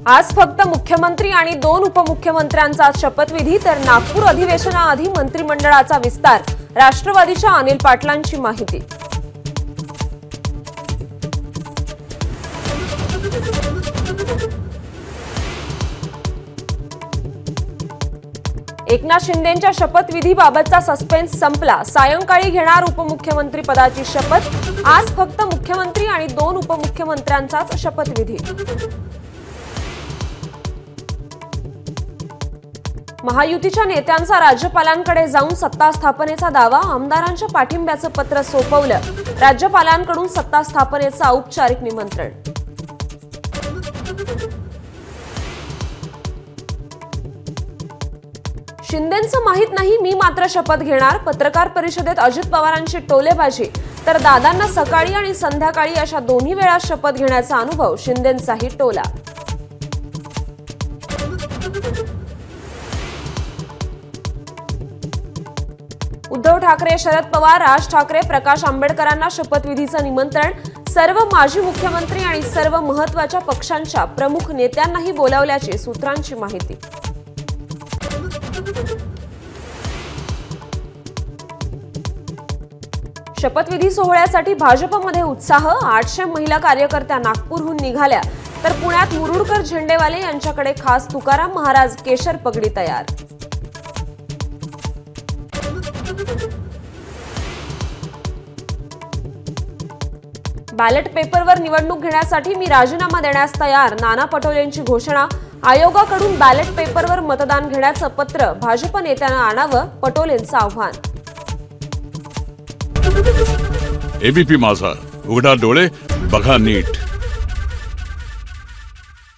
आज फक्त मुख्यमंत्री आणि 2 उपमुख्यमंत्र्यांचा शपथविधी तर नागपूर अधिवेशनाआधी मंत्रिमंडळाचा विस्तार। राष्ट्रवादीच्या अनिल पाटलांची माहिती। एकनाथ शिंदेंच्या शपथविधीबाबतचा सस्पेन्स संपला। सायंकाळी घेणार उपमुख्यमंत्री पदाची शपथ। आज फक्त मुख्यमंत्री आणि 2 उपमुख्यमंत्र्यांचाच शपथविधी। महायुतीच्या नेत्यांचा राज्यपालांकडे जाऊन सत्ता स्थापनेचा दावा। आमदारांच्या पाठिंब्याचं पत्र सोपवलं। राज्यपालांकडून सत्ता स्थापनेचं औपचारिक निमंत्रण। शिंदेंचं माहित नाही, मी मात्र शपथ घेणार। पत्रकार परिषदेत अजित पवारांची टोलेबाजी, तर दादांना सकाळी आणि संध्याकाळी अशा दोन्ही वेळा शपथ घेण्याचा अनुभव। शिंदेंचाही टोला। उद्धव ठाकरे, शरद पवार, राज ठाकरे, प्रकाश आंबेडकरांना शपथविधीचं निमंत्रण। सर्व माजी मुख्यमंत्री आणि सर्व महत्त्वाच्या पक्षांच्या प्रमुख नेत्यांनाही बोलावल्याची सूत्रांची माहिती। शपथविधी सोहळ्यासाठी भाजपमध्ये उत्साह। 800 महिला कार्यकर्त्या नागपूरहून निघाल्या, तर पुण्यात मुरुडकर झेंडेवाले यांच्याकडे खास तुकाराम महाराज केशर पगडी तयार। बॅलेट पेपरवर निवडणूक घेण्यासाठी मी राजीनामा देण्यास तयार। नाना पटोलेंची घोषणा। आयोगाकडून बॅलेट पेपरवर मतदान घेण्याचं पत्र भाजप नेत्यांना आणावं, पटोलेंचं आव्हान। एबीपी माझा, उघडा डोळे बघा नीट।